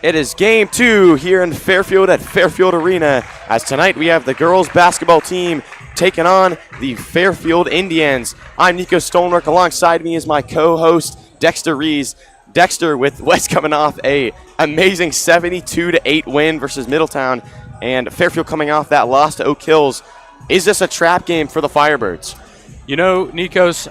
It is game 2 here in Fairfield at Fairfield Arena, as tonight we have the girls basketball team taking on the Fairfield Indians. I'm Nico Stonework. Alongside me is my co-host Dexter Rees. Dexter, with West coming off a amazing 72-8 win versus Middletown, and Fairfield coming off that loss to Oak Hills. Is this a trap game for the Firebirds? You know, Nikos,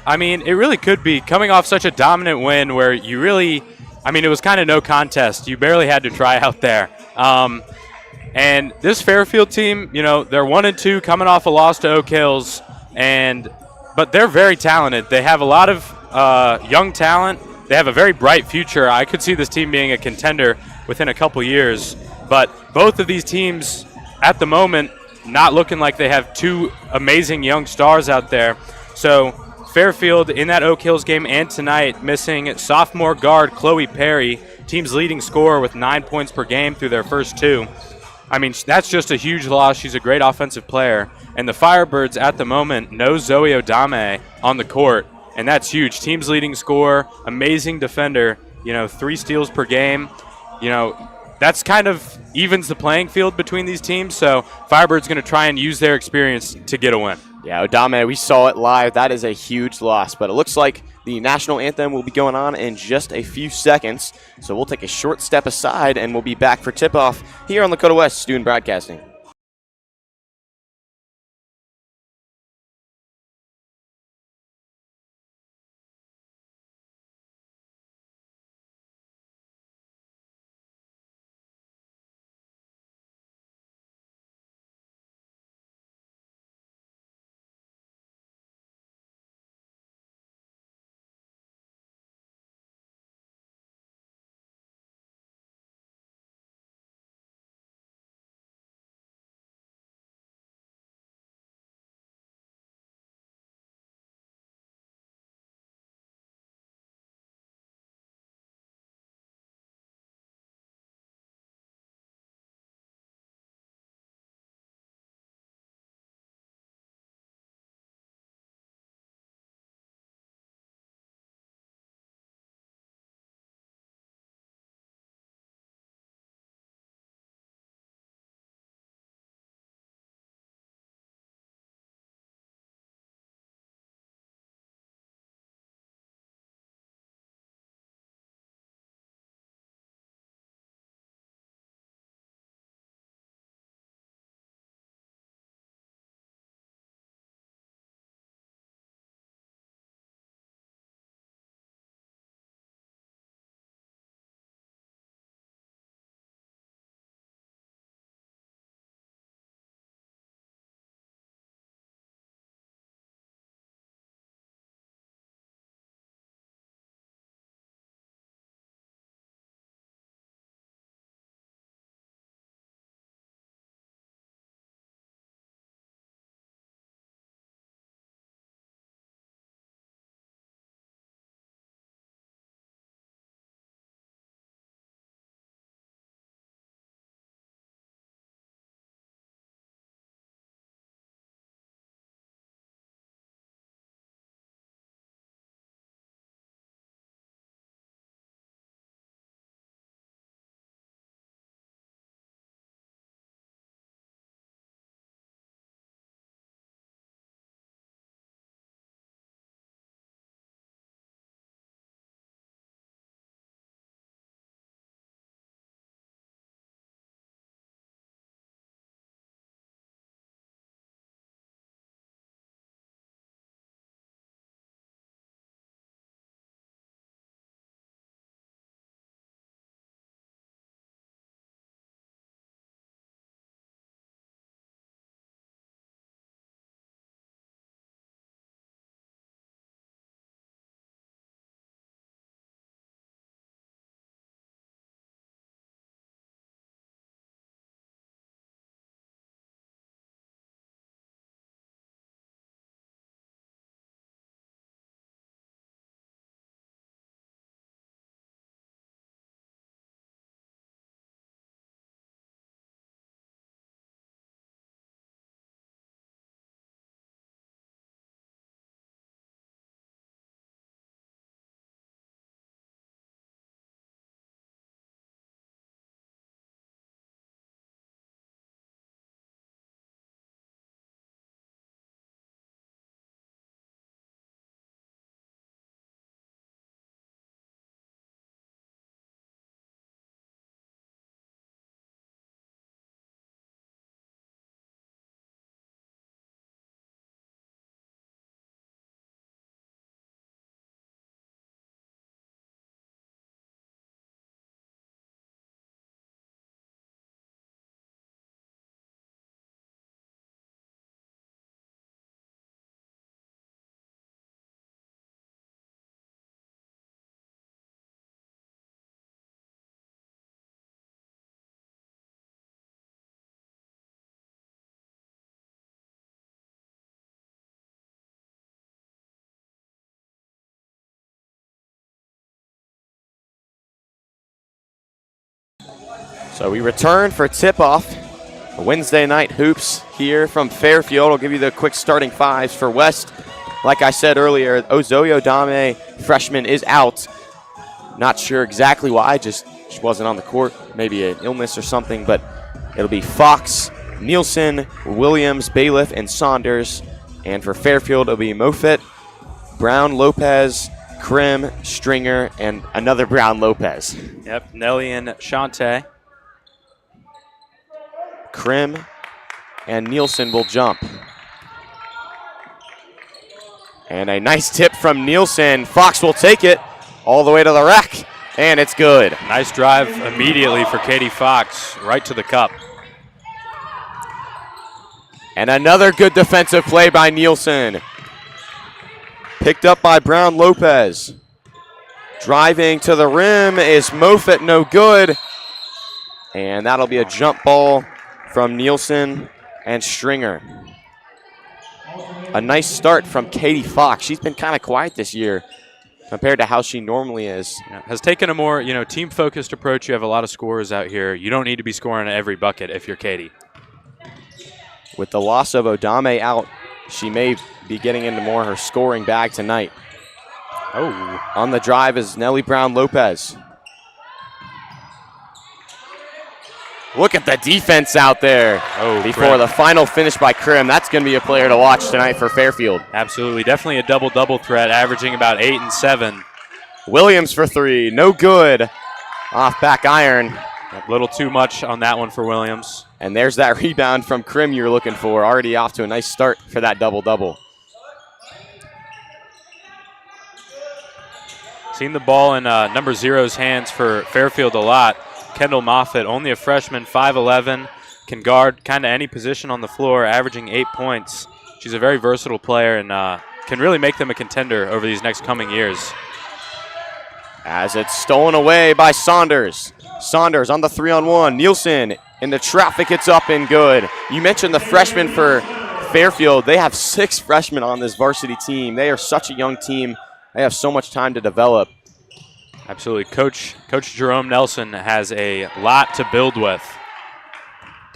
it really could be, coming off such a dominant win where it was kind of no contest. You barely had to try out there. And this Fairfield team, they're 1-2 coming off a loss to Oak Hills, but they're very talented. They have a lot of young talent. They have a very bright future. I could see this team being a contender within a couple years. But both of these teams, at the moment, not looking like they have two amazing young stars out there. So Fairfield in that Oak Hills game and tonight missing sophomore guard Chloe Perry, team's leading scorer with 9 points per game through their first two. That's just a huge loss. She's a great offensive player. And the Firebirds at the moment no Zoe Odame on the court, and that's huge. Team's leading scorer, amazing defender, 3 steals per game. That's kind of evens the playing field between these teams. So Firebirds going to try and use their experience to get a win. Yeah, Odame, we saw it live. That is a huge loss, but it looks like the national anthem will be going on in just a few seconds. So we'll take a short step aside, and we'll be back for tip-off here on Lakota West Student Broadcasting. So we return for tip-off. Wednesday night hoops here from Fairfield. I'll give you the quick starting fives for West. Like I said earlier, Ozoyo Dame, freshman, is out. Not sure exactly why, just she wasn't on the court. Maybe an illness or something, but it'll be Fox, Nielsen, Williams, Bailiff, and Saunders. And for Fairfield, it'll be Moffitt, Brown, Lopez, Krim, Stringer, and another Brown Lopez. Yep, Nelly and Shante. Krim and Nielsen will jump. And a nice tip from Nielsen. Fox will take it all the way to the rack, and it's good. Nice drive immediately for Katie Fox, right to the cup. And another good defensive play by Nielsen. Picked up by Brown Lopez. Driving to the rim is Moffitt, no good. And that'll be a jump ball from Nielsen and Stringer. A nice start from Katie Fox. She's been kind of quiet this year compared to how she normally is. Yeah, has taken a more, team-focused approach. You have a lot of scorers out here. You don't need to be scoring at every bucket if you're Katie. With the loss of Odame out, she may be getting into more her scoring bag tonight. Oh. On the drive is Nelly Brown Lopez. Look at the defense out there before Krim. the final finish by Krim. That's going to be a player to watch tonight for Fairfield. Absolutely. Definitely a double-double threat, averaging about 8 and 7. Williams for three. No good. Off back iron. A little too much on that one for Williams. And there's that rebound from Krim you were looking for. Already off to a nice start for that double-double. Seen the ball in number 0's hands for Fairfield a lot. Kendall Moffitt, only a freshman, 5'11", can guard kind of any position on the floor, averaging 8 points. She's a very versatile player and can really make them a contender over these next coming years. As it's stolen away by Saunders. Saunders on the 3-on-1. Nielsen in the traffic, it's up and good. You mentioned the freshmen for Fairfield. They have 6 freshmen on this varsity team. They are such a young team. They have so much time to develop. Absolutely. Coach Jerome Nelson has a lot to build with.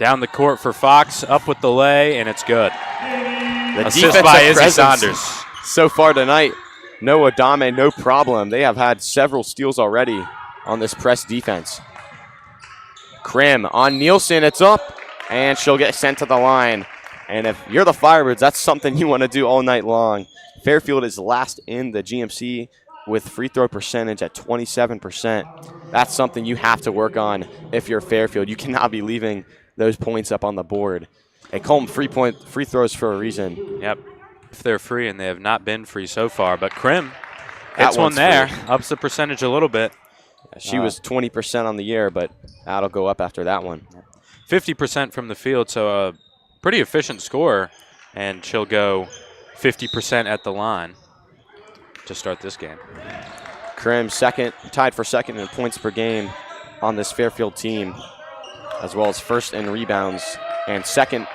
Down the court for Fox, up with the lay, and it's good. The assist by Izzy Saunders. So far tonight, no Adame, no problem. They have had several steals already on this press defense. Krim on Nielsen, it's up, and she'll get sent to the line. And if you're the Firebirds, that's something you want to do all night long. Fairfield is last in the GMC with free throw percentage at 27%. That's something you have to work on if you're Fairfield. You cannot be leaving those points up on the board. They call them free throws for a reason. Yep. If they're free, and they have not been free so far. But Krim hits one there, ups the percentage a little bit. Yeah, she was 20% on the year, but that'll go up after that one. 50% from the field, so a pretty efficient scorer. And she'll go 50% at the line to start this game. Krim tied for second in points per game on this Fairfield team, as well as first in rebounds and second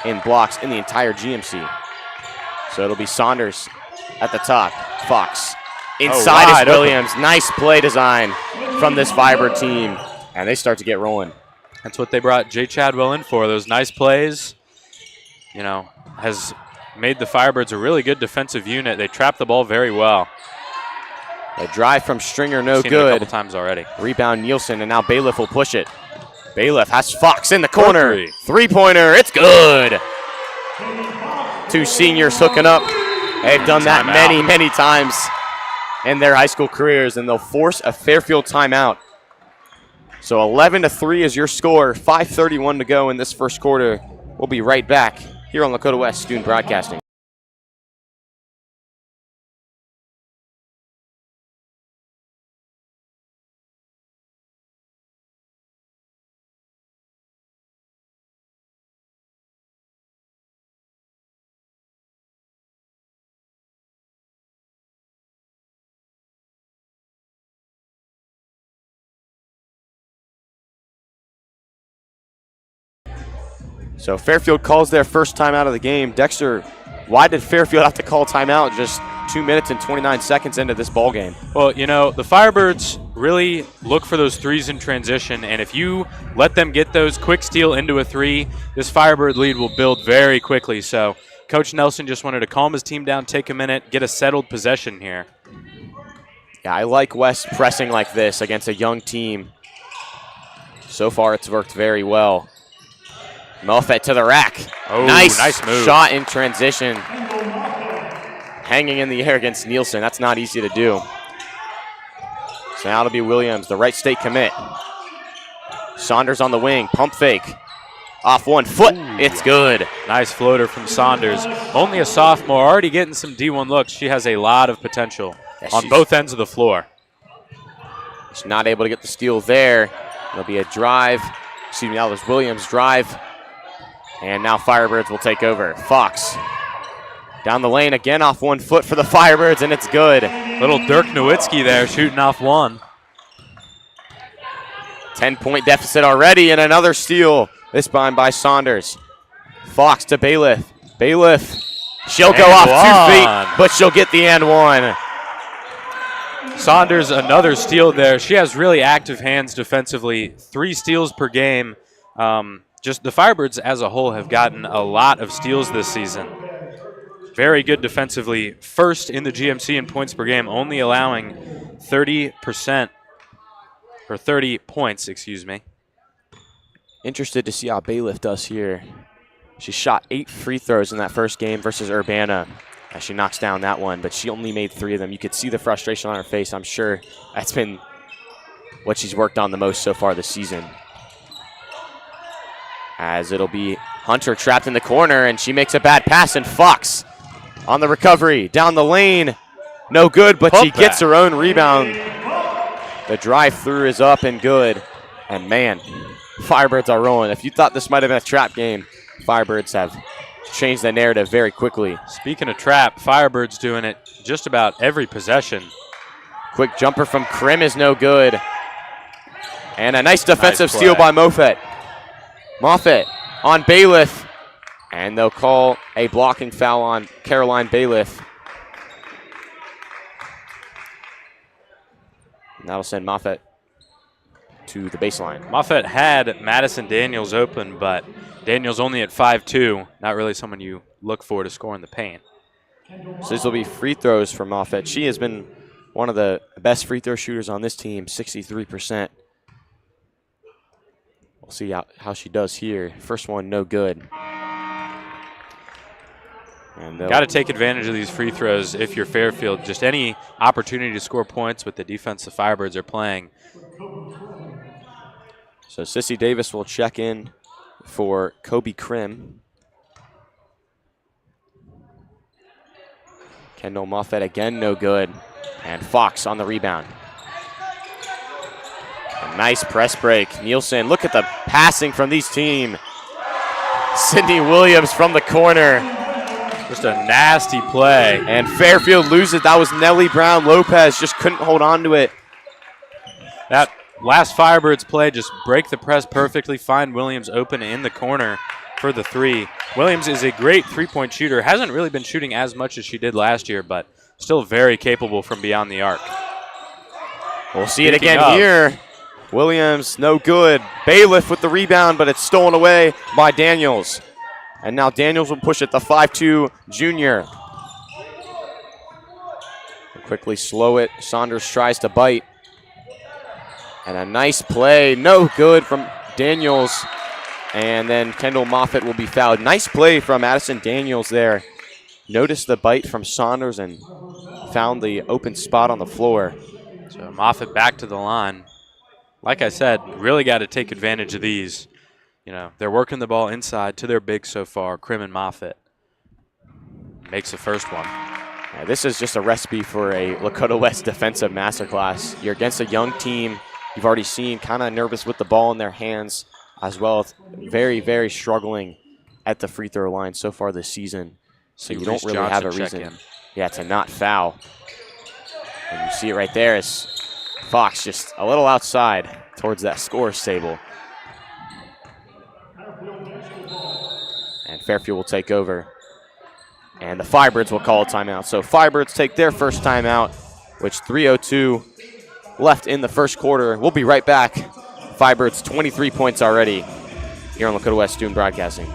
in blocks in the entire GMC. So it'll be Saunders at the top. Fox inside is Williams. Nice play design from this Firebird team, and they start to get rolling. That's what they brought Jay Chadwell in for, those nice plays. Has made the Firebirds a really good defensive unit. They trap the ball very well. A drive from Stringer, no Seen good. it a couple times already. Rebound Nielsen, and now Bailiff will push it. Bailiff has Fox in the corner. Three-pointer, it's good. 2 seniors hooking up. They've done that many times in their high school careers, and they'll force a Fairfield timeout. So 11-3 is your score. 5:31 to go in this first quarter. We'll be right back here on Lakota West Student Broadcasting. So Fairfield calls their first timeout of the game. Dexter, why did Fairfield have to call timeout just 2 minutes and 29 seconds into this ball game. Well, you know, the Firebirds really look for those threes in transition, and if you let them get those quick steal into a three, this Firebird lead will build very quickly. So Coach Nelson just wanted to calm his team down, take a minute, get a settled possession here. Yeah, I like West pressing like this against a young team. So far, it's worked very well. Moffett to the rack. Oh, nice move. Shot in transition. Hanging in the air against Nielsen. That's not easy to do. So now it'll be Williams, the Wright State commit. Saunders on the wing, pump fake. Off 1 foot, it's good. Nice floater from Saunders. Only a sophomore, already getting some D1 looks. She has a lot of potential on both ends of the floor. She's not able to get the steal there. It'll be a drive. Excuse me, that was Williams' drive. And now Firebirds will take over. Fox down the lane again, off 1 foot for the Firebirds, and it's good. Little Dirk Nowitzki there shooting off 1. 10-point deficit already, and another steal. This time by Saunders. Fox to Bailiff. Bailiff, she'll go off 2 feet, but she'll get the and one. Saunders, another steal there. She has really active hands defensively. 3 steals per game. Just the Firebirds as a whole have gotten a lot of steals this season. Very good defensively. First in the GMC in points per game, only allowing 30%, or 30 points, excuse me. Interested to see how Bailiff does here. She shot 8 free throws in that first game versus Urbana as she knocks down that one, but she only made 3 of them. You could see the frustration on her face. I'm sure that's been what she's worked on the most so far this season. As it'll be Hunter trapped in the corner, and she makes a bad pass, and Fox on the recovery. Down the lane, no good, but she gets her own rebound. The drive through is up and good. And man, Firebirds are rolling. If you thought this might have been a trap game, Firebirds have changed the narrative very quickly. Speaking of trap, Firebirds doing it just about every possession. Quick jumper from Krim is no good. And a nice defensive steal by Moffett. Moffett on Bailiff, and they'll call a blocking foul on Caroline Bailiff. And that'll send Moffett to the baseline. Moffett had Madison Daniels open, but Daniels only at 5'2", not really someone you look for to score in the paint. So this will be free throws for Moffett. She has been one of the best free throw shooters on this team, 63%. We'll see how she does here. First one, no good. Got to take advantage of these free throws if you're Fairfield. Just any opportunity to score points with the defense the Firebirds are playing. So Sissy Davis will check in for Kobe Krim. Kendall Moffett again, no good. And Fox on the rebound. A nice press break. Nielsen, look at the passing from these teams. Sydney Williams from the corner. Just a nasty play. And Fairfield loses. That was Nellie Brown Lopez. Just couldn't hold on to it. That last Firebirds play, just break the press perfectly, find Williams open in the corner for the 3. Williams is a great three-point shooter. Hasn't really been shooting as much as she did last year, but still very capable from beyond the arc. We'll see it again here. Williams, no good. Bailiff with the rebound, but it's stolen away by Daniels. And now Daniels will push it, the 5'2" junior. Quickly slow it. Saunders tries to bite. And a nice play, no good from Daniels. And then Kendall Moffett will be fouled. Nice play from Addison Daniels there. Noticed the bite from Saunders and found the open spot on the floor. So Moffett back to the line. Like I said, really got to take advantage of these. You know, they're working the ball inside to their bigs so far, Krim and Moffett. Makes the first one. Yeah, this is just a recipe for a Lakota West defensive masterclass. You're against a young team you've already seen kind of nervous with the ball in their hands, as well as very, very struggling at the free throw line so far this season. So you don't really have a reason to not foul. And you see it right there as Fox just a little outside towards that scorer's table. And Fairfield will take over. And the Firebirds will call a timeout. So Firebirds take their first timeout, which 3:02 left in the first quarter. We'll be right back. Firebirds 23 points already here on Lakota West Student Broadcasting.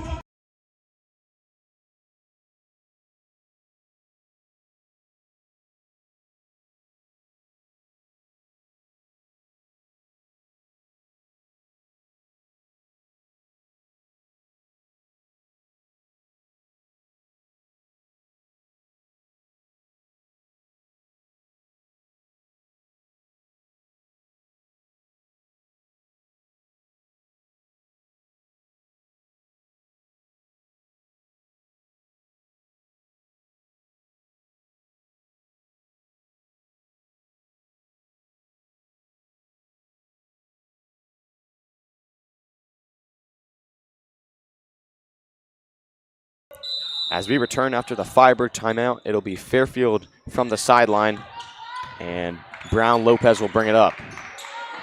As we return after the Firebird timeout, it'll be Fairfield from the sideline, and Brown Lopez will bring it up.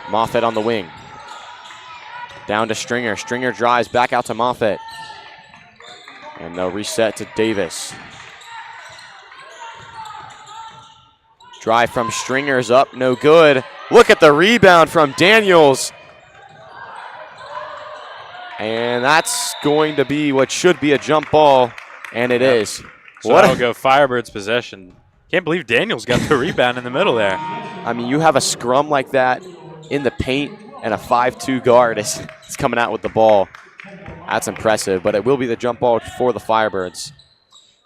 Moffitt on the wing. Down to Stringer. Stringer drives back out to Moffitt. And they'll reset to Davis. Drive from Stringer's up, no good. Look at the rebound from Daniels. And that's going to be what should be a jump ball, and it is. So that'll go Firebirds possession. Can't believe Daniels got the rebound in the middle there. I mean, you have a scrum like that in the paint, and a 5'2" guard is coming out with the ball. That's impressive, but it will be the jump ball for the Firebirds.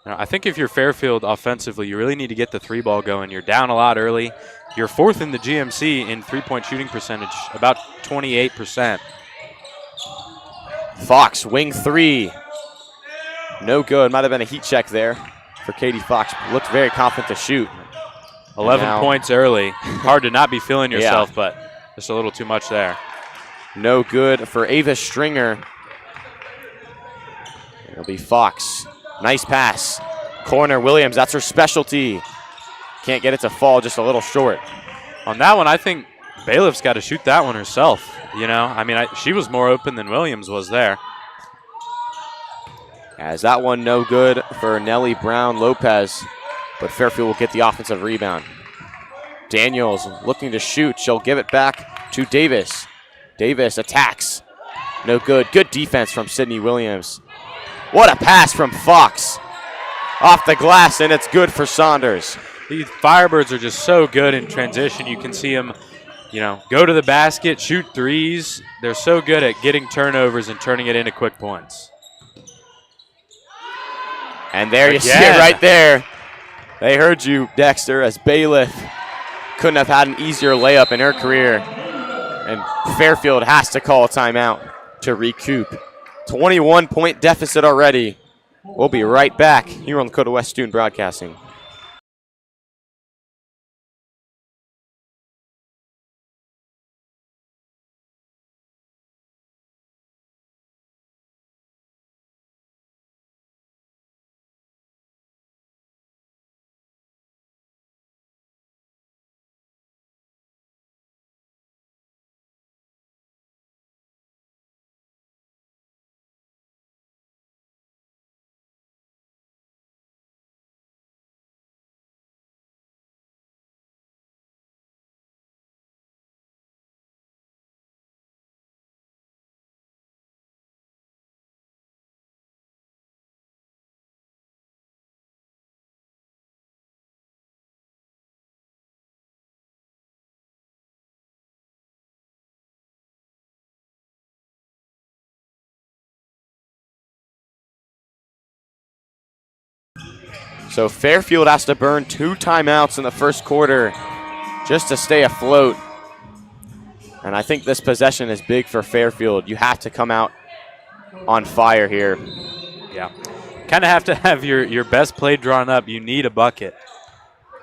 I think if you're Fairfield offensively, you really need to get the three ball going. You're down a lot early. You're fourth in the GMC in three-point shooting percentage, about 28%. Fox, wing three. No good. Might have been a heat check there for Katie Fox. Looked very confident to shoot. 11 points early. Hard to not be feeling yourself, but just a little too much there. No good for Ava Stringer. It'll be Fox. Nice pass. Corner, Williams, that's her specialty. Can't get it to fall, just a little short. On that one, I think Bailiff's got to shoot that one herself. You know, I mean, she was more open than Williams was there. As that one no good for Nellie Brown Lopez, but Fairfield will get the offensive rebound. Daniels looking to shoot. She'll give it back to Davis. Davis attacks. No good. Good defense from Sydney Williams. What a pass from Fox. Off the glass, and it's good for Saunders. These Firebirds are just so good in transition. You can see them, you know, go to the basket, shoot threes. They're so good at getting turnovers and turning it into quick points. And there you see it right there. They heard you, Dexter, as Bailiff couldn't have had an easier layup in her career. And Fairfield has to call a timeout to recoup. 21-point deficit already. We'll be right back here on Lakota West Student Broadcasting. So Fairfield has to burn 2 timeouts in the first quarter just to stay afloat. And I think this possession is big for Fairfield. You have to come out on fire here. Yeah. Kind of have to have your best play drawn up. You need a bucket.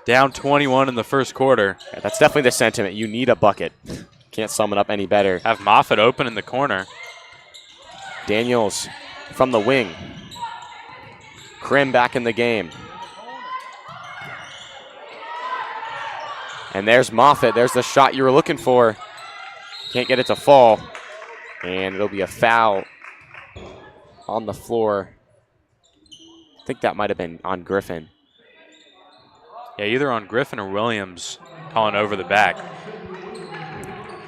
Down 21 in the first quarter. Yeah, that's definitely the sentiment. You need a bucket. Can't sum it up any better. Have Moffitt open in the corner. Daniels from the wing. Krim back in the game. And there's Moffitt. There's the shot you were looking for. Can't get it to fall. And it'll be a foul on the floor. I think that might have been on Griffin. Yeah, either on Griffin or Williams calling over the back.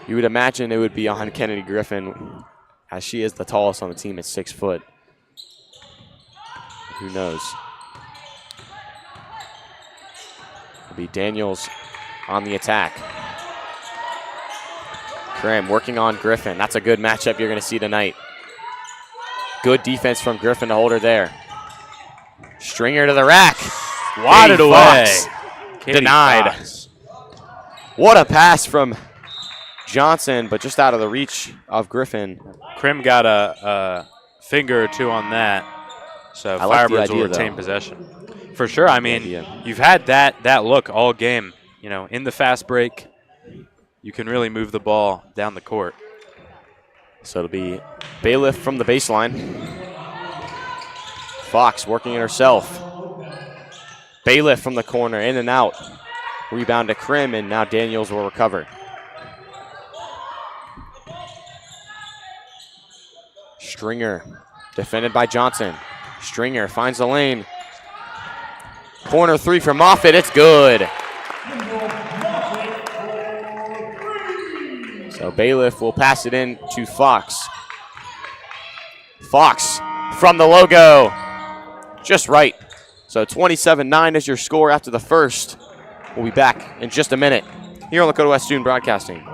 You would imagine it would be on Kennedy Griffin, as she is the tallest on the team at 6 foot. Who knows? It'll be Daniels on the attack. Graham working on Griffin. That's a good matchup you're going to see tonight. Good defense from Griffin to hold her there. Stringer to the rack. Wadded away. Denied. Fox. What a pass from Johnson, but just out of the reach of Griffin. Krim got a finger or two on that. So Firebirds will retain possession. For sure. I mean, you've had that look all game. You know, in the fast break, you can really move the ball down the court. So it'll be Bailiff from the baseline. Fox working it herself. Bailiff from the corner, in and out. Rebound to Krim, and now Daniels will recover. Stringer, defended by Johnson. Stringer finds the lane. Corner three for Moffitt, it's good. So Bailiff will pass it in to Fox. Fox from the logo, just right. So 27-9 is your score after the first. We'll be back in just a minute here on Lakota West Student Broadcasting.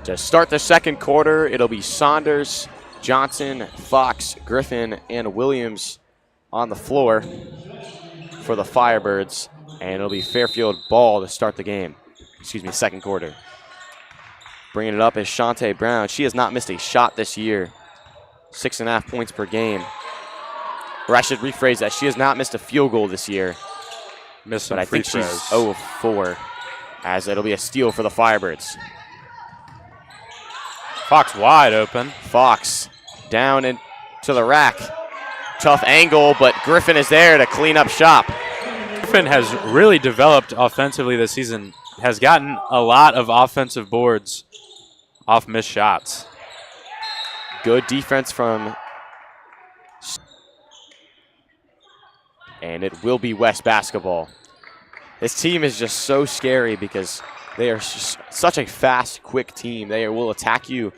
To start the second quarter, it'll be Saunders, Johnson, Fox, Griffin, and Williams on the floor for the Firebirds. And it'll be Fairfield ball to start the game. Excuse me, second quarter. Bringing it up is Shantae Brown. She has not missed a shot this year. 6.5 points per game. Or I should rephrase that. She has not missed a field goal this year. Missed some but I free think throws. she's 0 of 4, as it'll be a steal for the Firebirds. Fox wide open. Fox down into the rack. Tough angle, but Griffin is there to clean up shop. Griffin has really developed offensively this season. Has gotten a lot of offensive boards off missed shots. Good defense from... And it will be West basketball. This team is just so scary because they are just such a fast, quick team. They will attack you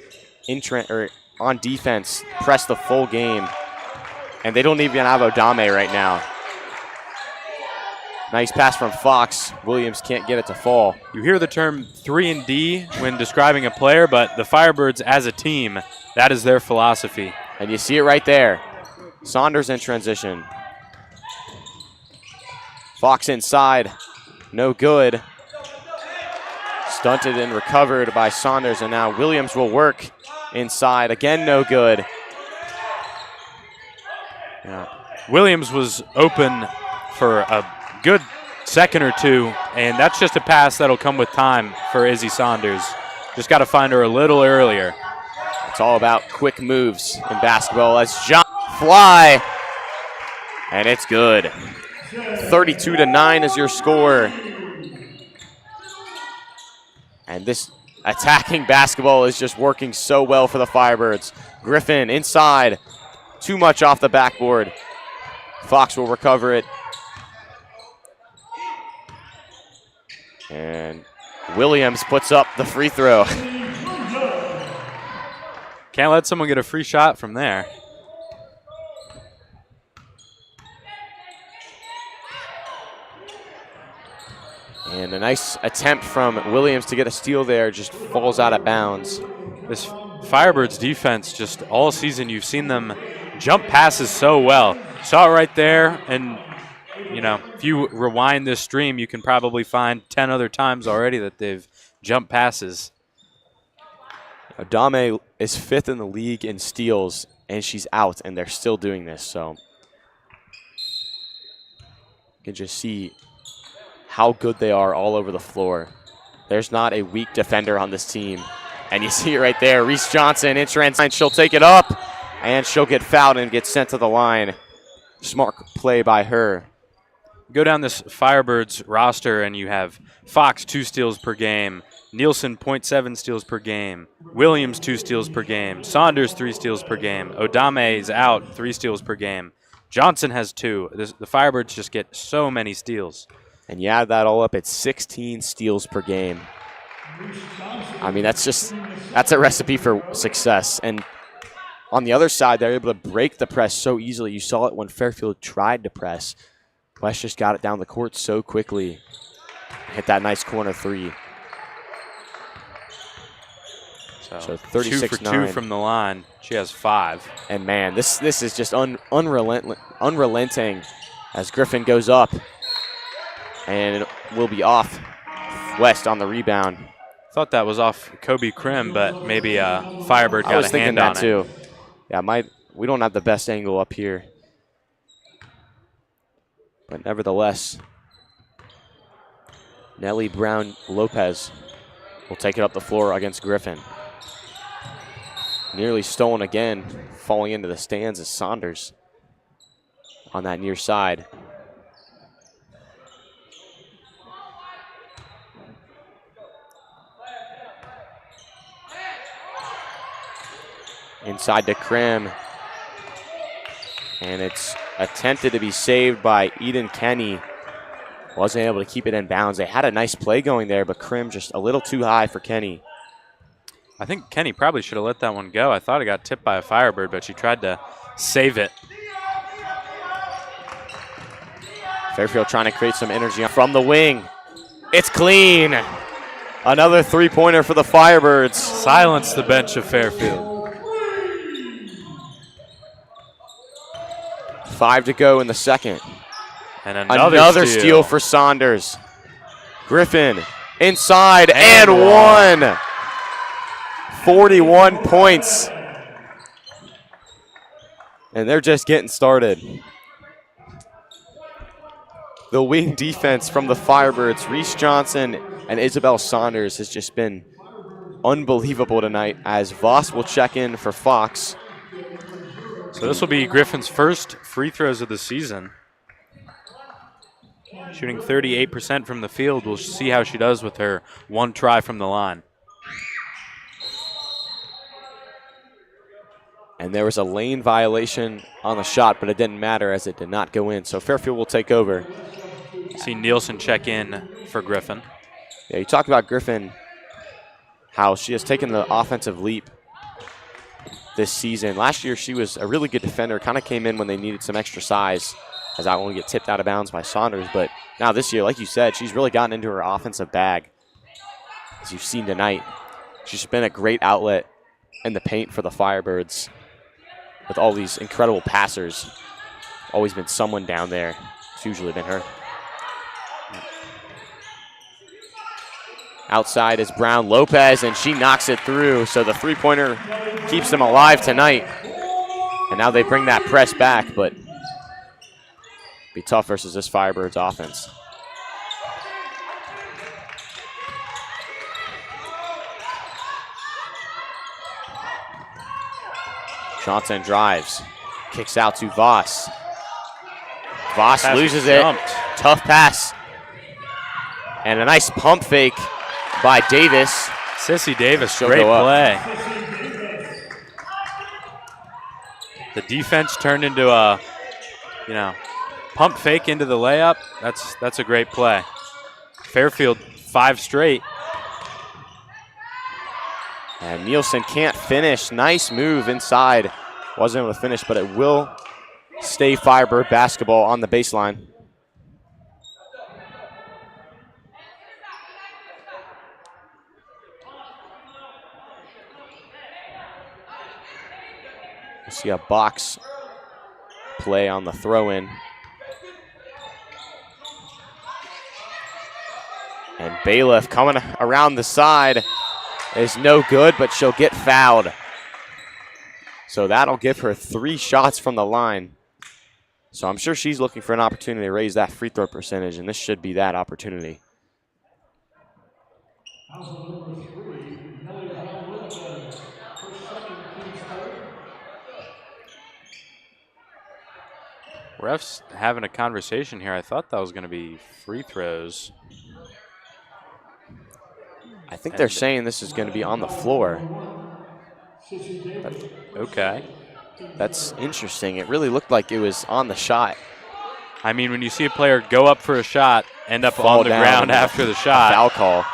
on defense, press the full game. And they don't even have Odame right now. Nice pass from Fox. Williams can't get it to fall. You hear the term 3-and-D when describing a player, but the Firebirds as a team, that is their philosophy. And you see it right there. Saunders in transition. Fox inside. No good. Stunted and recovered by Saunders, and now Williams will work inside. Again, no good. Yeah. Williams was open for a good second or two, and that's just a pass that'll come with time for Izzy Saunders. Just got to find her a little earlier. It's all about quick moves in basketball as John fly, and it's good. 32-9 is your score. And this attacking basketball is just working so well for the Firebirds. Griffin inside, too much off the backboard. Fox will recover it. And Williams puts up the free throw. Can't let someone get a free shot from there. And a nice attempt from Williams to get a steal there, just falls out of bounds. This Firebirds defense, just all season, you've seen them jump passes so well. Saw it right there, and you know, if you rewind this stream, you can probably find 10 other times already that they've jumped passes. Adame is 5th in the league in steals, and she's out, and they're still doing this. So you can just see how good they are all over the floor. There's not a weak defender on this team. And you see it right there. Reese Johnson in transition. She'll take it up, and she'll get fouled and get sent to the line. Smart play by her. Go down this Firebirds roster, and you have Fox 2 steals per game, Nielsen 0.7 steals per game, Williams 2 steals per game, Saunders 3 steals per game, Odame is out 3 steals per game, Johnson has 2. The Firebirds just get so many steals. And you add that all up, it's 16 steals per game. I mean, that's a recipe for success. And on the other side, they're able to break the press so easily. You saw it when Fairfield tried to press. West just got it down the court so quickly. Hit that nice corner 3. So 36-9. 2 for 2 from the line. She has 5. And man, this is just unrelenting as Griffin goes up. And it will be off. West on the rebound. Thought that was off Kobe Krim, but maybe Firebird got a hand on it. I was thinking that too. Yeah, we don't have the best angle up here. But nevertheless, Nellie Brown Lopez will take it up the floor against Griffin. Nearly stolen again, falling into the stands is Saunders on that near side. Inside to Krim. And it's attempted to be saved by Eden Kenny. Wasn't able to keep it in bounds. They had a nice play going there, but Krim just a little too high for Kenny. I think Kenny probably should have let that one go. I thought it got tipped by a Firebird, but she tried to save it. Fairfield trying to create some energy from the wing. It's clean. Another three-pointer for the Firebirds. Silence the bench of Fairfield. 5 to go in the second. And another steal for Saunders. Griffin inside and one. 41 points. And they're just getting started. The wing defense from the Firebirds, Reese Johnson and Isabel Saunders, has just been unbelievable tonight, as Voss will check in for Fox. So this will be Griffin's first free throws of the season. Shooting 38% from the field. We'll see how she does with her one try from the line. And there was a lane violation on the shot, but it didn't matter as it did not go in. So Fairfield will take over. See Nielsen check in for Griffin. Yeah, you talk about Griffin, how she has taken the offensive leap this season. Last year, she was a really good defender, kind of came in when they needed some extra size, as I want to get tipped out of bounds by Saunders. But now this year, like you said, she's really gotten into her offensive bag, as you've seen tonight. She's been a great outlet in the paint for the Firebirds with all these incredible passers. Always been someone down there. It's usually been her. Outside is Brown Lopez, and she knocks it through. So the three-pointer keeps them alive tonight. And now they bring that press back, but be tough versus this Firebirds offense. Johnson drives, kicks out to Voss. Voss loses it. Tough pass. And a nice pump fake by Davis. Sissy Davis, She'll great go up. play. The defense turned into a, pump fake into the layup. That's a great play. Fairfield 5 straight. And Nielsen can't finish. Nice move inside. Wasn't able to finish, but it will stay Firebird basketball on the baseline. We'll see a box play on the throw-in. And Bailiff coming around the side is no good, but she'll get fouled. So that'll give her 3 shots from the line. So I'm sure she's looking for an opportunity to raise that free throw percentage, and this should be that opportunity. Refs having a conversation here. I thought that was going to be free throws. I think they're saying this is going to be on the floor. Okay. That's interesting. It really looked like it was on the shot. I mean, when you see a player go up for a shot, end up Fall on the down ground after the shot. Foul call.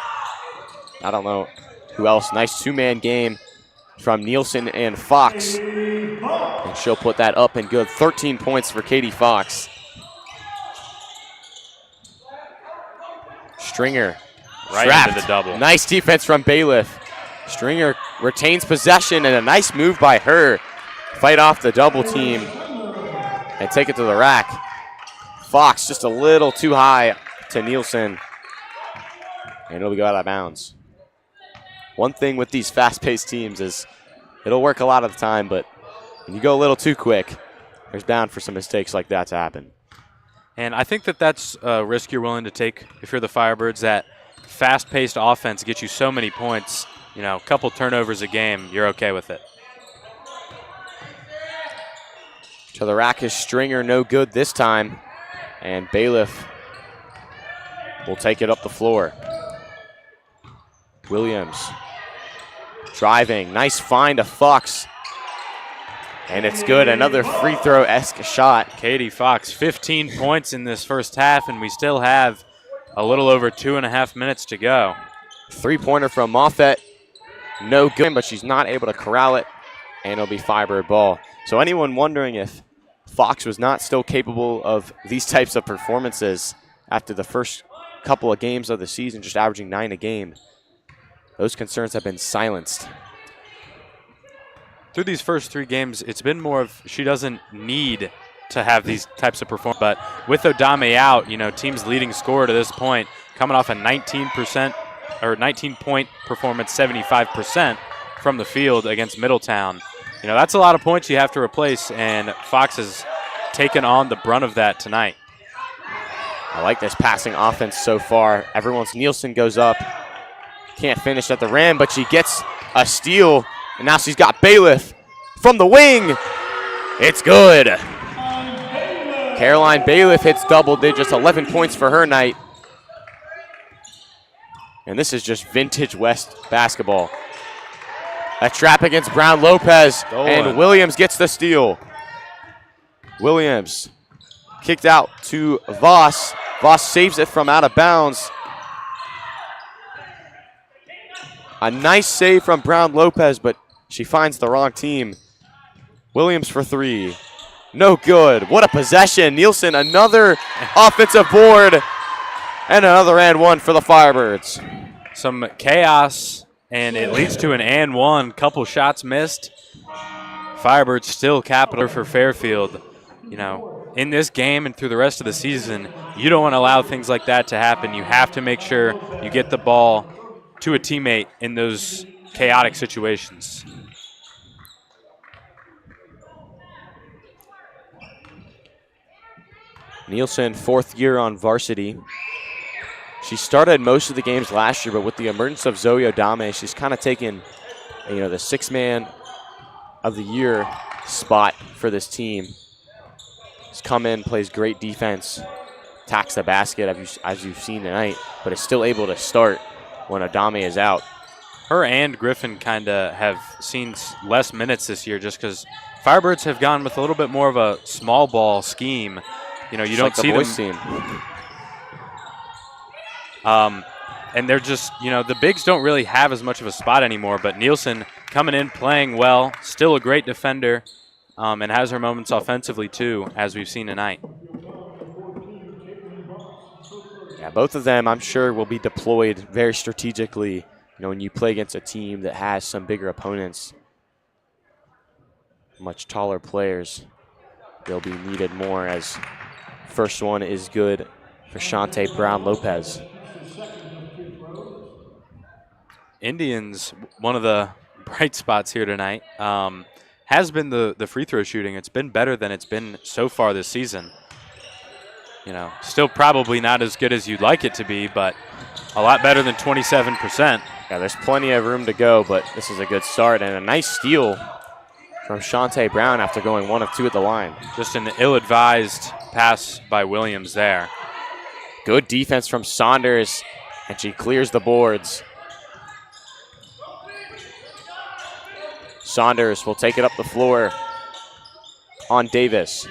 I don't know who else. Nice 2-man game from Nielsen and Fox. And she'll put that up and good. 13 points for Katie Fox. Stringer. Right trapped. into the double. Nice defense from Bailiff. Stringer retains possession and a nice move by her. Fight off the double team and take it to the rack. Fox just a little too high to Nielsen. And it'll go out of bounds. One thing with these fast-paced teams is it'll work a lot of the time, but when you go a little too quick, there's bound for some mistakes like that to happen. And I think that's a risk you're willing to take if you're the Firebirds. That fast-paced offense gets you so many points. A couple turnovers a game, you're okay with it. To the rack is Stringer, no good this time. And Bailiff will take it up the floor. Williams driving, nice find to Fox. And it's good, another free throw-esque shot. Katie Fox, 15 points in this first half, and we still have a little over 2.5 minutes to go. 3-pointer from Moffett, no good, but she's not able to corral it, and it'll be Firebird ball. So anyone wondering if Fox was not still capable of these types of performances after the first couple of games of the season, just averaging 9 a game, those concerns have been silenced. Through these first 3 games, it's been more of she doesn't need to have these types of performance. But with Odame out, team's leading scorer to this point, coming off a 19-point performance, 75% from the field against Middletown. That's a lot of points you have to replace, and Fox has taken on the brunt of that tonight. I like this passing offense so far. Nielsen goes up. Can't finish at the rim, but she gets a steal, and now she's got Bailiff from the wing. It's good. Caroline Bailiff hits double digits, 11 points for her night. And this is just vintage West basketball. A trap against Brown Lopez, and Williams gets the steal. Williams kicked out to Voss. Voss saves it from out of bounds. A nice save from Brown Lopez, but she finds the wrong team. Williams for 3. No good. What a possession. Nielsen, another offensive board, and another and one for the Firebirds. Some chaos, and it leads to an and one. Couple shots missed. Firebirds still capital for Fairfield. In this game and through the rest of the season, you don't want to allow things like that to happen. You have to make sure you get the ball to a teammate in those chaotic situations. Nielsen, 4th year on varsity. She started most of the games last year, but with the emergence of Zoe Odame, she's kind of taken, the 6-man of the year spot for this team. She's come in, plays great defense, attacks the basket as you've seen tonight, but is still able to start when Odame is out. her and Griffin kind of have seen less minutes this year just because Firebirds have gone with a little bit more of a small ball scheme. You know, you don't like the see boys them. team. And they're just, you know, the bigs don't really have as much of a spot anymore, but Nielsen coming in, playing well, still a great defender, and has her moments offensively too, as we've seen tonight. Yeah, both of them, I'm sure, will be deployed very strategically. You know, when you play against a team that has some bigger opponents, much taller players, they'll be needed more, as first one is good for Shantae Brown-Lopez. Indians, one of the bright spots here tonight, has been the free throw shooting. It's been better than it's been so far this season. You know, still probably not as good as you'd like it to be, but a lot better than 27%. Yeah, there's plenty of room to go, but this is a good start and a nice steal from Shantae Brown after going 1 of 2 at the line. Just an ill-advised pass by Williams there. Good defense from Saunders, and she clears the boards. Saunders will take it up the floor on Davis.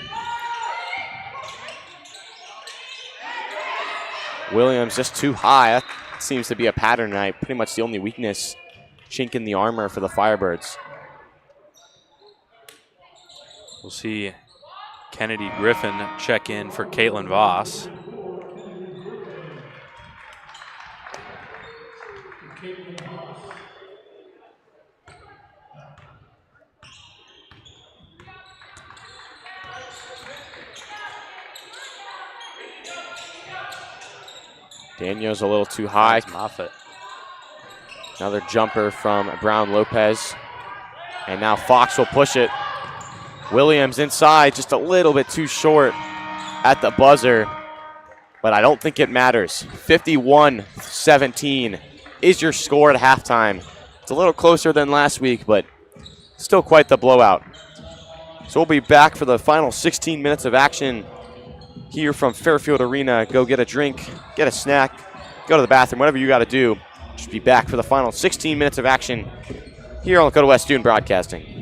Williams just too high. That seems to be a pattern tonight. Pretty much the only weakness, chink in the armor for the Firebirds. We'll see Kennedy Griffin check in for Caitlin Voss. Daniel's a little too high. Moffitt. Another jumper from Brown-Lopez. And now Fox will push it. Williams inside, just a little bit too short at the buzzer. But I don't think it matters. 51-17 is your score at halftime. It's a little closer than last week, but still quite the blowout. So we'll be back for the final 16 minutes of action here from Fairfield Arena. Go get a drink, get a snack, go to the bathroom, whatever you got to do. Just be back for the final 16 minutes of action here on Lakota West Student Broadcasting.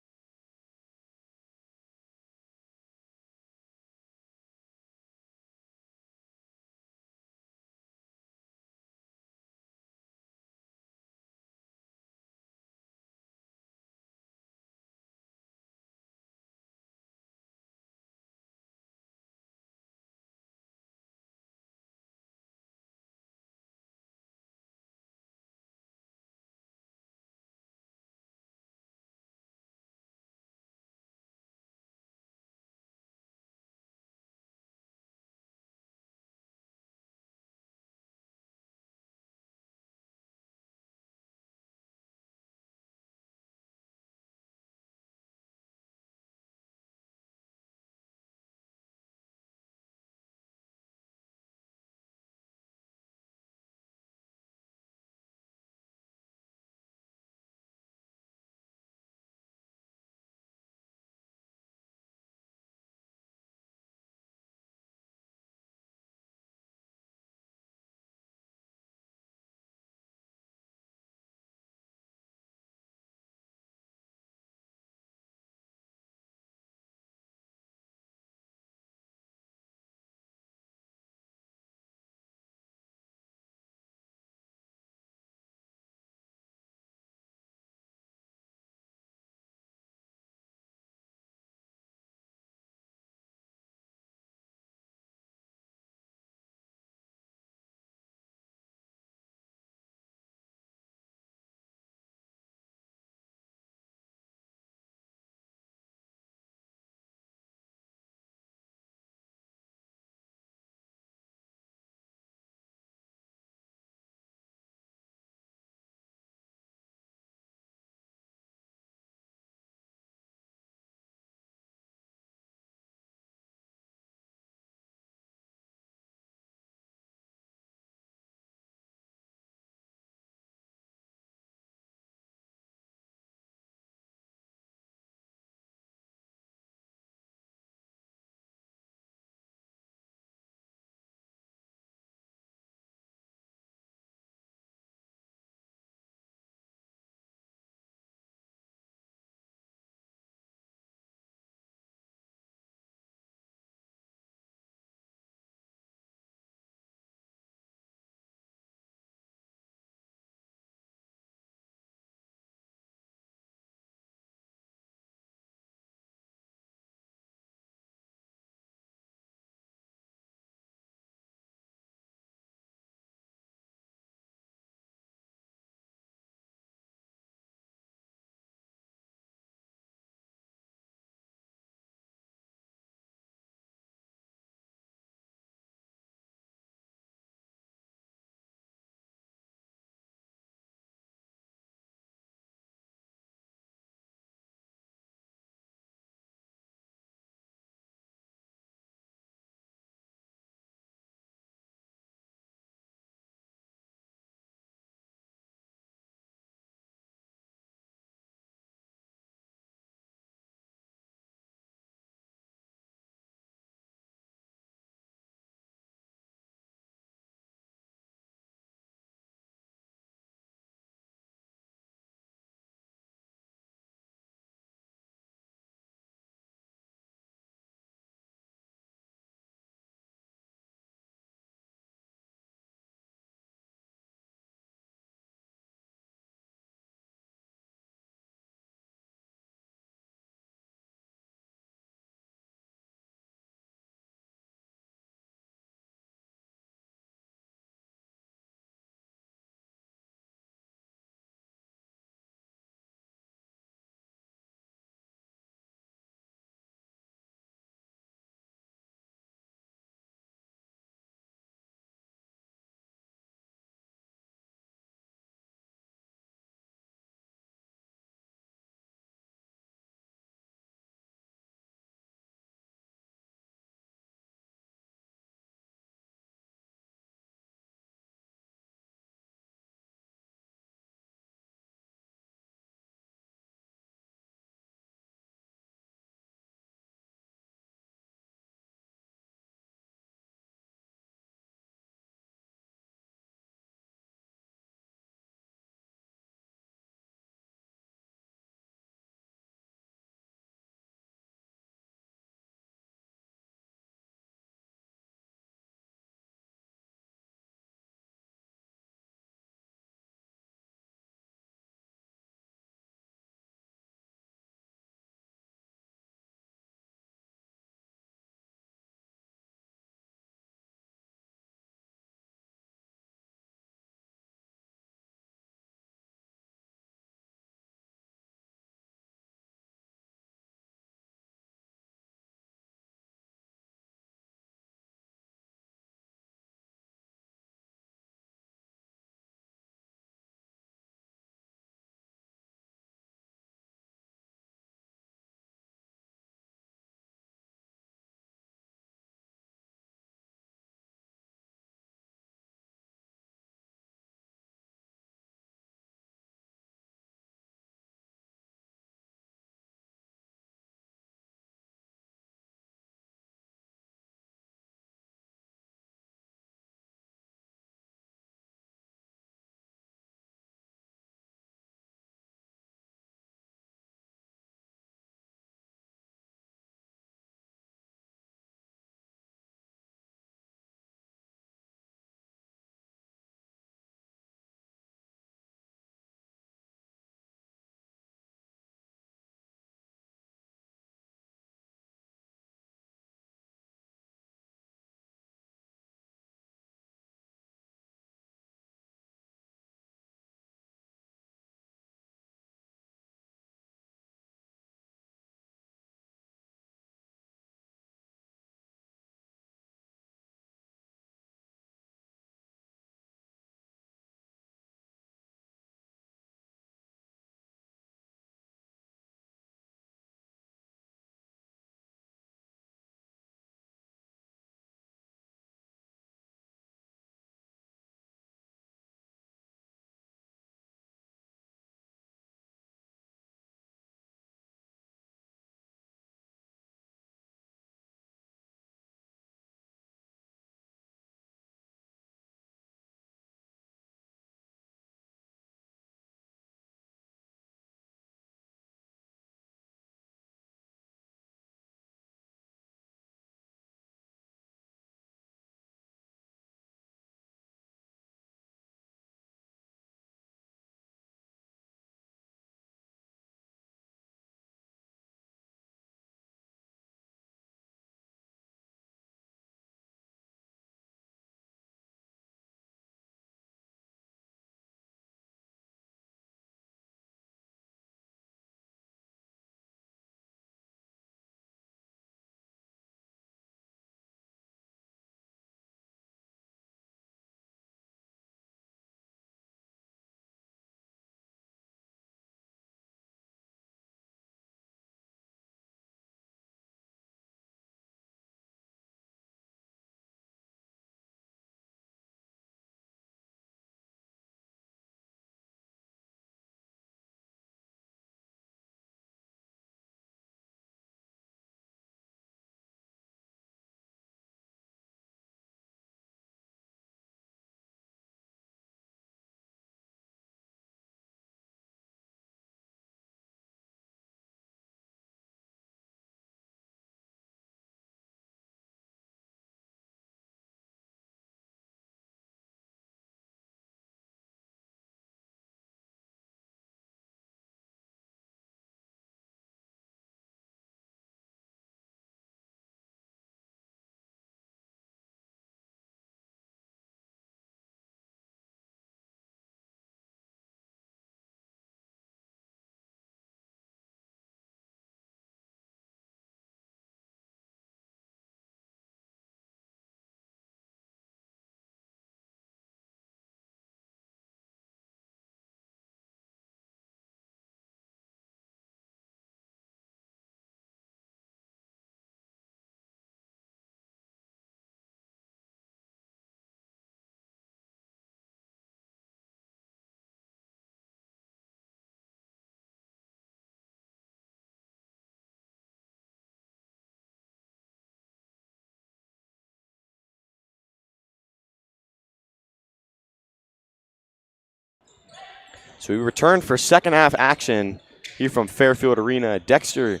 So we return for second half action here from Fairfield Arena. Dexter,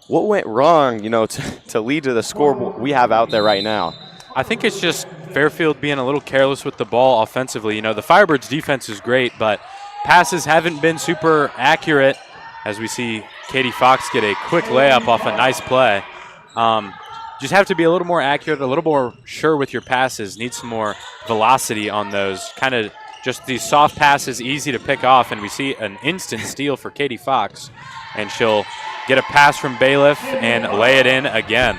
what went wrong, to lead to the score we have out there right now? I think it's just Fairfield being a little careless with the ball offensively. The Firebirds defense is great, but passes haven't been super accurate, as we see Katie Fox get a quick layup off a nice play. Just have to be a little more accurate, a little more sure with your passes. Need some more velocity on those. Kind of just these soft passes, easy to pick off, and we see an instant steal for Katie Fox. And she'll get a pass from Bailiff and lay it in again.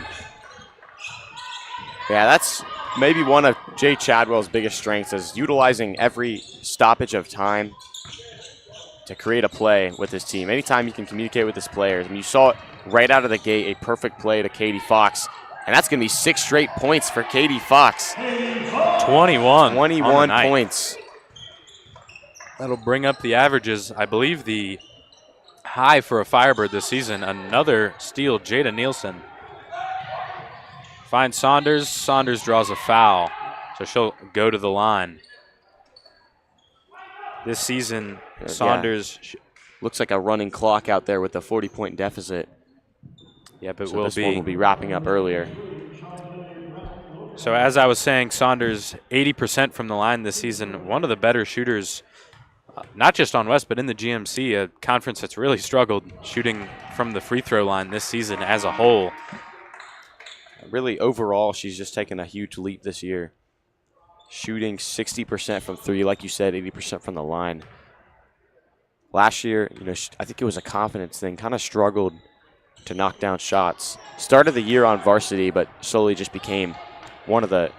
Yeah, that's maybe one of Jay Chadwell's biggest strengths, is utilizing every stoppage of time to create a play with his team. Anytime he can communicate with his players. And you saw it right out of the gate, a perfect play to Katie Fox. And that's going to be 6 straight points for Katie Fox. 21 points. That'll bring up the averages. I believe the high for a Firebird this season. Another steal, Jada Nielsen. Finds Saunders. Saunders draws a foul, so she'll go to the line. This season, Saunders looks like a running clock out there with a 40-point deficit. Yep, it so will this be. One will be wrapping up earlier. So as I was saying, Saunders 80% from the line this season. One of the better shooters, not just on West, but in the GMC, a conference that's really struggled shooting from the free throw line this season as a whole. Really, overall, she's just taken a huge leap this year. Shooting 60% from three, like you said, 80% from the line. Last year, I think it was a confidence thing, kind of struggled to knock down shots. Started the year on varsity, but slowly just became one of the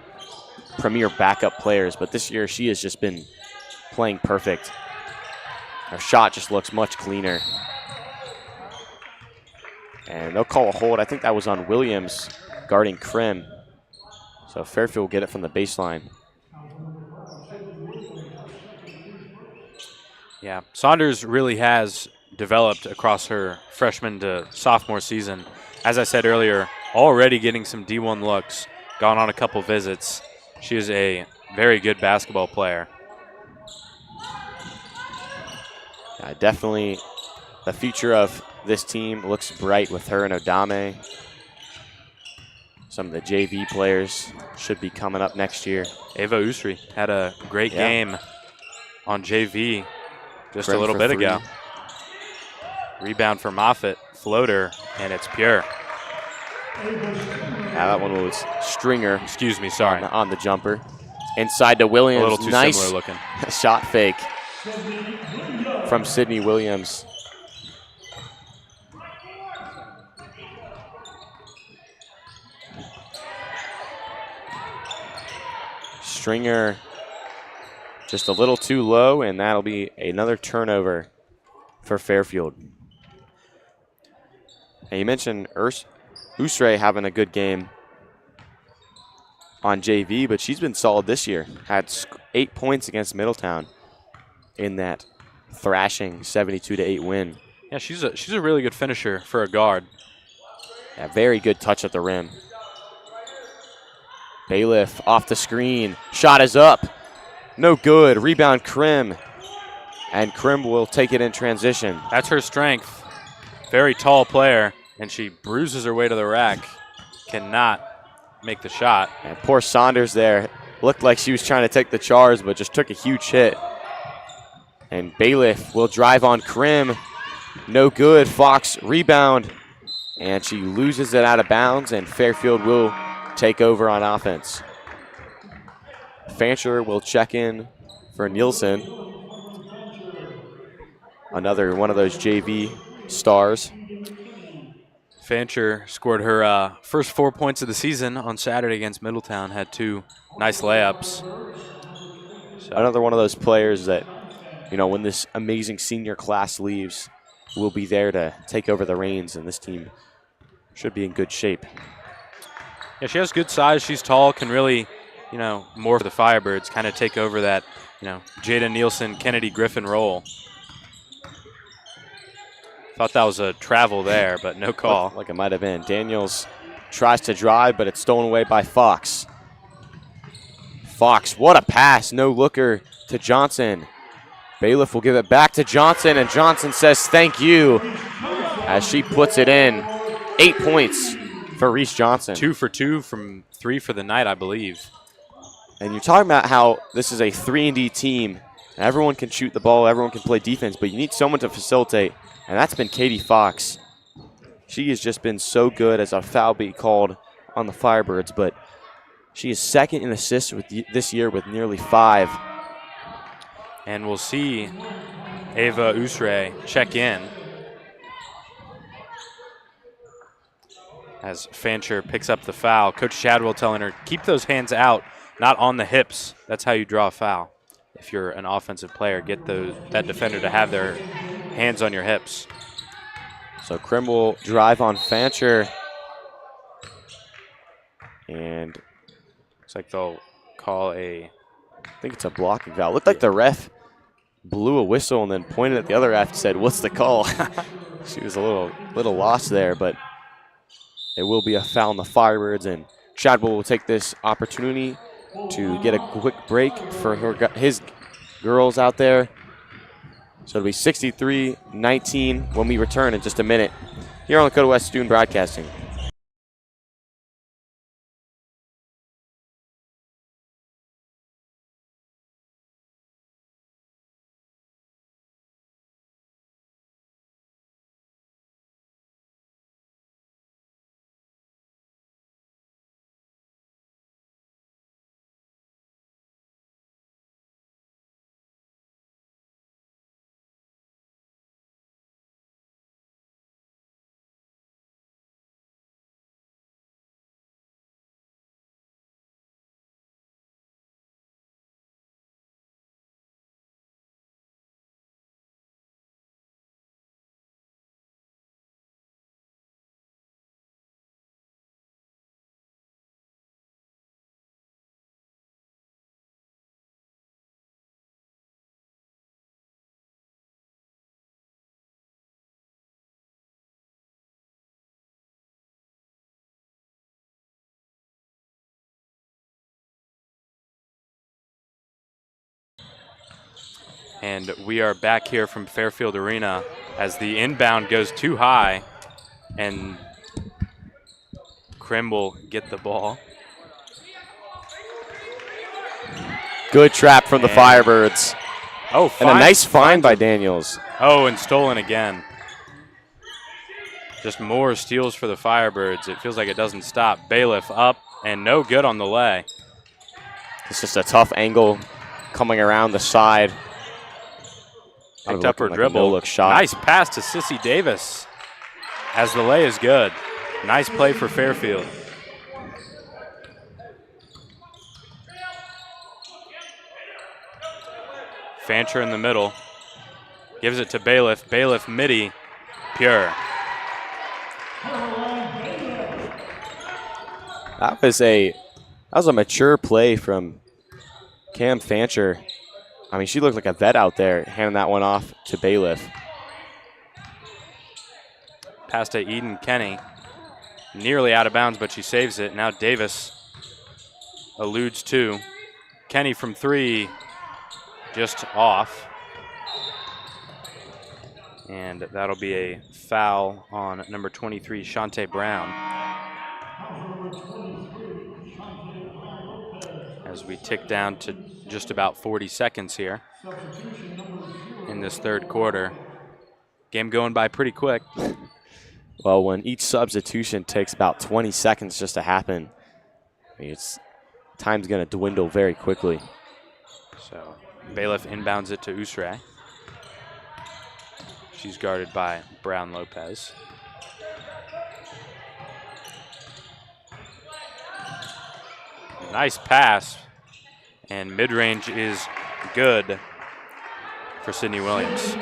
premier backup players. But this year, she has just been playing perfect. Her shot just looks much cleaner. And they'll call a hold. I think that was on Williams guarding Krim. So Fairfield will get it from the baseline. Yeah, Saunders really has developed across her freshman to sophomore season. As I said earlier, already getting some D1 looks, gone on a couple visits. She is a very good basketball player. Yeah, definitely the future of this team looks bright with her and Odame. Some of the JV players should be coming up next year. Ava Usri had a great game on JV just a little bit ago. Rebound for Moffitt, floater, and it's pure. Yeah, that one was Stringer. Excuse me, sorry. On the jumper. Inside to Williams. A little too nice similar looking. Shot fake from Sydney Williams. Stringer just a little too low, and that'll be another turnover for Fairfield. And you mentioned Usre having a good game on JV, but she's been solid this year. Had 8 points against Middletown in that thrashing 72-8 win. Yeah, she's a really good finisher for a guard. Yeah, very good touch at the rim. Bailiff off the screen. Shot is up. No good. Rebound Krim. And Krim will take it in transition. That's her strength. Very tall player, and she bruises her way to the rack. Cannot make the shot. And poor Saunders there. Looked like she was trying to take the charge, but just took a huge hit. And Bailiff will drive on Krim. No good. Fox rebound. And she loses it out of bounds, and Fairfield will take over on offense. Fancher will check in for Nielsen. Another one of those JV stars. Fancher scored her first 4 points of the season on Saturday against Middletown. Had 2 nice layups. So another one of those players that, when this amazing senior class leaves, will be there to take over the reins, and this team should be in good shape. Yeah, she has good size. She's tall, can really, more for the Firebirds, kind of take over that, Jada Nielsen, Kennedy Griffin role. Thought that was a travel there, but no call. Looked like it might have been. Daniels tries to drive, but it's stolen away by Fox. Fox, what a pass. No looker to Johnson. Bailiff will give it back to Johnson, and Johnson says thank you as she puts it in. 8 points for Reese Johnson. 2 for 2 from 3 for the night, I believe. And you're talking about how this is a 3-and-D team. Everyone can shoot the ball, everyone can play defense, but you need someone to facilitate, and that's been Katie Fox. She has just been so good as a foul beat called on the Firebirds, but she is second in assists this year with nearly 5. And we'll see Ava Usre check in as Fancher picks up the foul. Coach Chadwell telling her, keep those hands out, not on the hips. That's how you draw a foul. If you're an offensive player, get that defender to have their hands on your hips. So Krim will drive on Fancher. And looks like they'll call I think it's a blocking foul. Looked like the ref blew a whistle and then pointed at the other ref and said, what's the call? She was a little lost there, but it will be a foul on the Firebirds, and Chadwell will take this opportunity to get a quick break for his girls out there. So it'll be 63-19 when we return in just a minute here on Lakota West Student Broadcasting. And we are back here from Fairfield Arena as the inbound goes too high, and Krim will get the ball. Good trap from the Firebirds. Oh, and a nice find by Daniels. Oh, and stolen again. Just more steals for the Firebirds. It feels like it doesn't stop. Bailiff up and no good on the lay. It's just a tough angle coming around the side. Picked up her dribble. No-look shot. Nice pass to Sissy Davis as the lay is good. Nice play for Fairfield. Fancher in the middle. Gives it to Bailiff. Bailiff midi. Pure. That was a mature play from Cam Fancher. I mean, she looked like a vet out there, handing that one off to Bailiff. Pass to Eden Kenny. Nearly out of bounds, but she saves it. Now Davis alludes to. Kenny from 3, just off. And that'll be a foul on number 23, Shantae Brown. As we tick down to just about 40 seconds here in this third quarter. Game going by pretty quick. Well, when each substitution takes about 20 seconds just to happen, I mean, time's going to dwindle very quickly. So Bailiff inbounds it to Usre. She's guarded by Brown Lopez. Nice pass, and mid-range is good for Sydney Williams.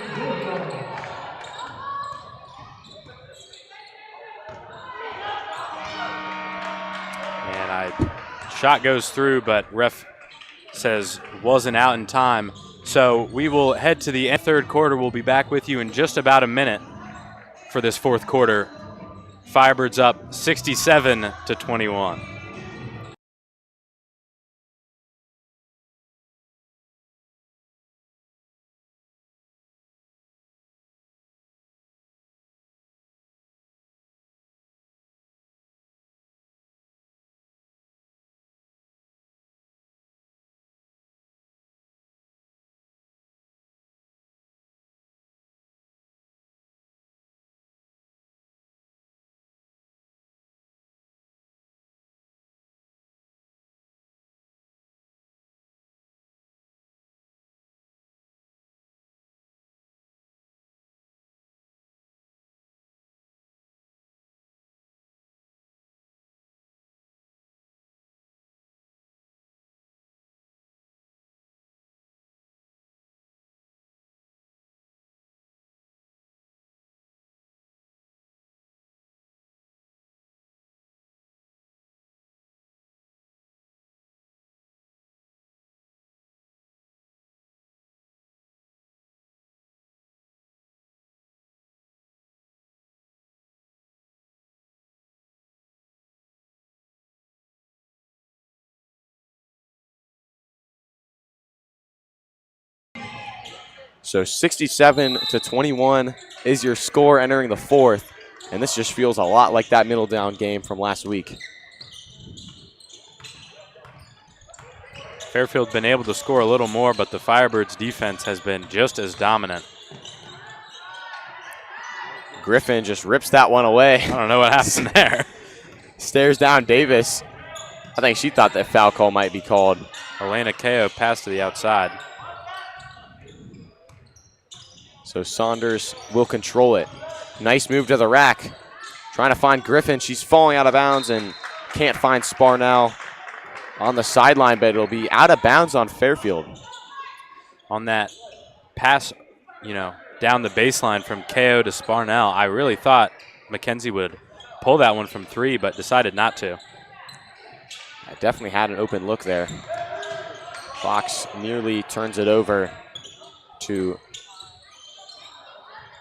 And shot goes through, but ref says wasn't out in time. So we will head to the third quarter. We'll be back with you in just about a minute for this fourth quarter. Firebirds up 67-21. So 67-21 is your score entering the fourth. And this just feels a lot like that middle down game from last week. Fairfield been able to score a little more, but the Firebirds defense has been just as dominant. Griffin just rips that one away. I don't know what happened there. Stares down Davis. I think she thought that foul call might be called. Elena Kao passed to the outside. So Saunders will control it. Nice move to the rack. Trying to find Griffin. She's falling out of bounds and can't find Sparnell on the sideline, but it'll be out of bounds on Fairfield. On that pass, down the baseline from KO to Sparnell, I really thought Mackenzie would pull that one from 3, but decided not to. I definitely had an open look there. Fox nearly turns it over to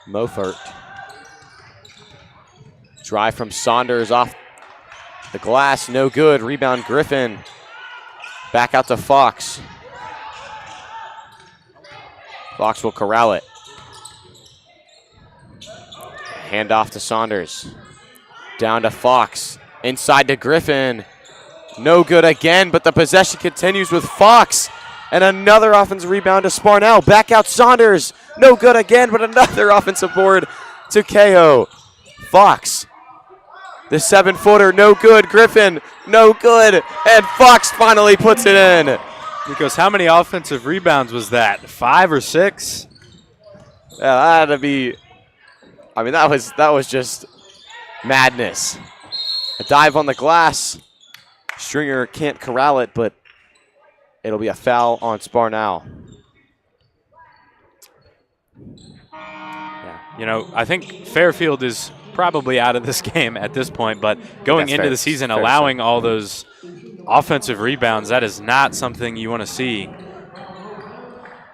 Mofert. Drive from Saunders off the glass, no good. Rebound Griffin. Back out to Fox. Fox will corral it. Hand off to Saunders. Down to Fox. Inside to Griffin. No good again, but the possession continues with Fox. And another offensive rebound to Sparnell. Back out Saunders. No good again, but another offensive board to KO. Fox. The 7-footer, no good. Griffin, no good. And Fox finally puts it in. Because how many offensive rebounds was that? 5 or 6? Yeah, that had to be, that was just madness. A dive on the glass. Stringer can't corral it, but it'll be a foul on Sparnell. Yeah, I think Fairfield is probably out of this game at this point, but going into the season, allowing all those offensive rebounds, that is not something you want to see.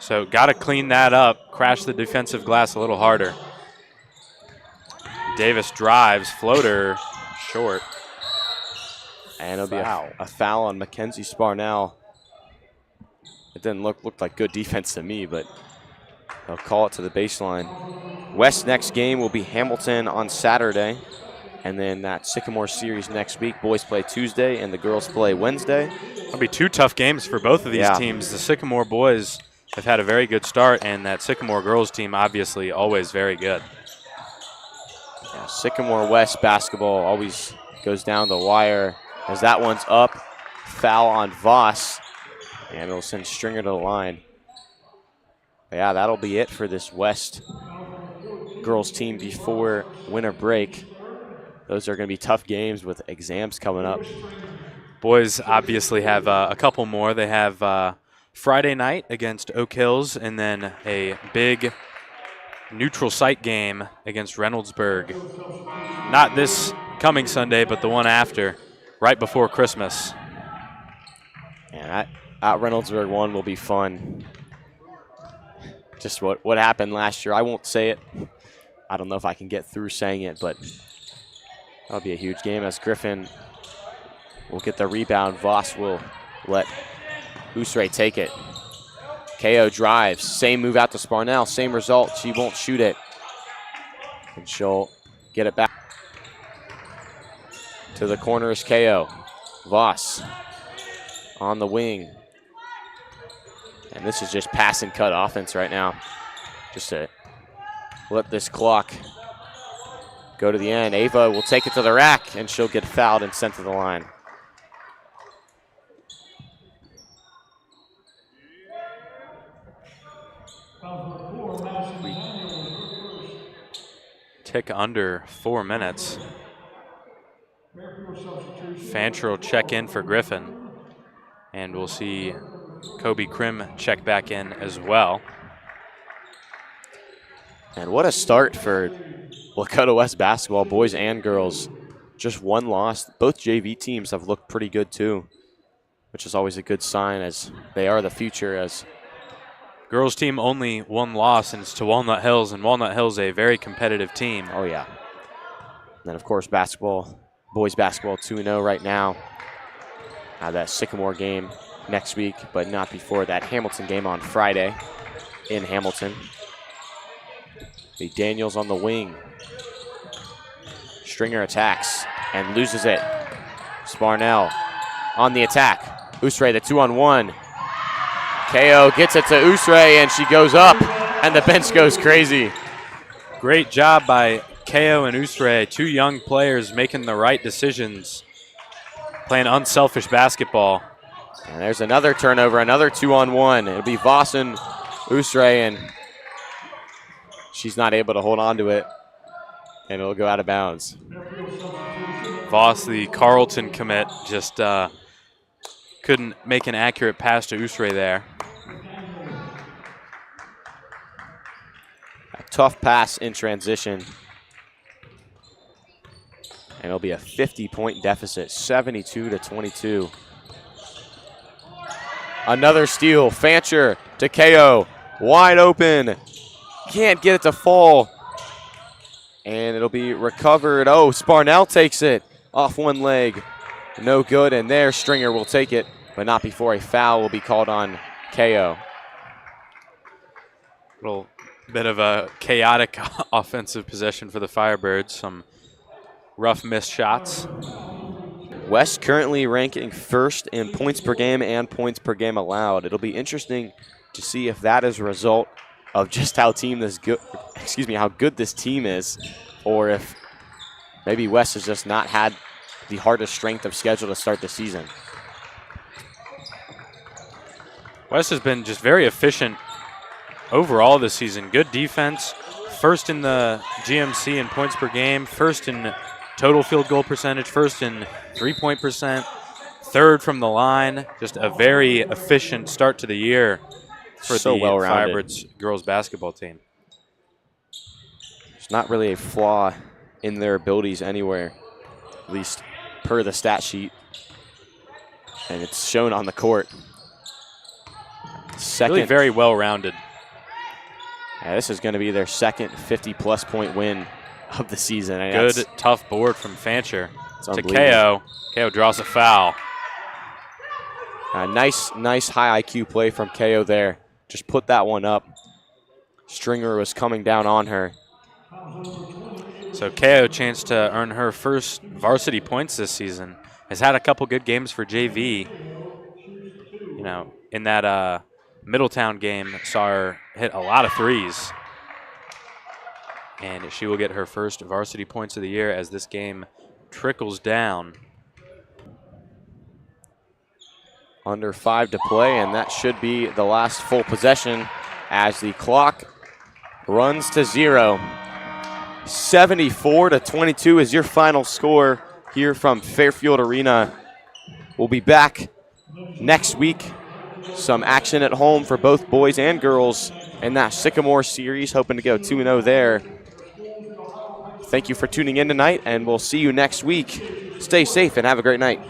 So got to clean that up, crash the defensive glass a little harder. Davis drives, floater, short. And it'll be a foul on Mackenzie Sparnell. It didn't look like good defense to me, but they'll call it to the baseline. West's next game will be Hamilton on Saturday, and then that Sycamore series next week. Boys play Tuesday, and the girls play Wednesday. It'll be 2 tough games for both of these teams. The Sycamore boys have had a very good start, and that Sycamore girls team obviously always very good. Yeah, Sycamore West basketball always goes down the wire. As that one's up, foul on Voss, and it'll send Stringer to the line. But yeah, that'll be it for this West girls team before winter break. Those are going to be tough games with exams coming up. Boys obviously have a couple more. They have Friday night against Oak Hills, and then a big neutral site game against Reynoldsburg. Not this coming Sunday, but the one after, right before Christmas. Yeah, that Reynoldsburg one will be fun. Just what happened last year. I won't say it. I don't know if I can get through saying it, but that'll be a huge game as Griffin will get the rebound. Voss will let Usray take it. KO drives. Same move out to Sparnell. Same result. She won't shoot it. And she'll get it back. To the corner is KO. Voss on the wing. And this is just pass and cut offense right now. Just to let this clock go to the end. Ava will take it to the rack, and she'll get fouled and sent to the line. We tick under 4 minutes. Fancher will check in for Griffin, and we'll see Kobe Krim check back in as well. And what a start for Lakota West basketball, boys and girls. Just one loss. Both JV teams have looked pretty good too, which is always a good sign as they are the future. As girls team only one loss, and it's to Walnut Hills, and Walnut Hills a very competitive team. Oh yeah. And then of course basketball, boys basketball 2-0 right now. That Sycamore game next week, but not before that Hamilton game on Friday in Hamilton. The Daniels on the wing. Stringer attacks and loses it. Sparnell on the attack. Usre, the 2-on-1. KO gets it to Usre, and she goes up, and the bench goes crazy. Great job by KO and Usre, two young players making the right decisions, playing unselfish basketball. And there's another turnover, another 2-on-1. It'll be Vossen, Usre, and she's not able to hold on to it, and it'll go out of bounds. Voss, the Carleton commit, just couldn't make an accurate pass to Usre there. A tough pass in transition. And it'll be a 50-point deficit, 72-22. Another steal, Fancher to KO, wide open. Can't get it to fall. And it'll be recovered. Oh, Sparnell takes it off one leg. No good, and there Stringer will take it, but not before a foul will be called on KO. Little bit of a chaotic offensive possession for the Firebirds. Some rough missed shots. West currently ranking first in points per game and points per game allowed. It'll be interesting to see if that is a result of just how how good this team is, or if maybe West has just not had the hardest strength of schedule to start the season. West has been just very efficient overall this season. Good defense, first in the GMC in points per game, first in total field goal percentage, first in three-point percent, third from the line. Just a very efficient start to the year for the Firebirds girls basketball team. There's not really a flaw in their abilities anywhere, at least per the stat sheet. And it's shown on the court. Really very well-rounded. Yeah, this is going to be their second 50-plus point win of the season. Good, tough board from Fancher to KO. KO draws a foul. Nice high IQ play from KO there. Just put that one up. Stringer was coming down on her. So KO chance to earn her first varsity points this season. Has had a couple good games for JV. You know, in that Middletown game, saw her hit a lot of threes. And she will get her first varsity points of the year as this game trickles down. Under 5 to play, and that should be the last full possession as the clock runs to 0. 74-22 is your final score here from Fairfield Arena. We'll be back next week. Some action at home for both boys and girls in that Sycamore series, hoping to go 2-0 there. Thank you for tuning in tonight, and we'll see you next week. Stay safe and have a great night.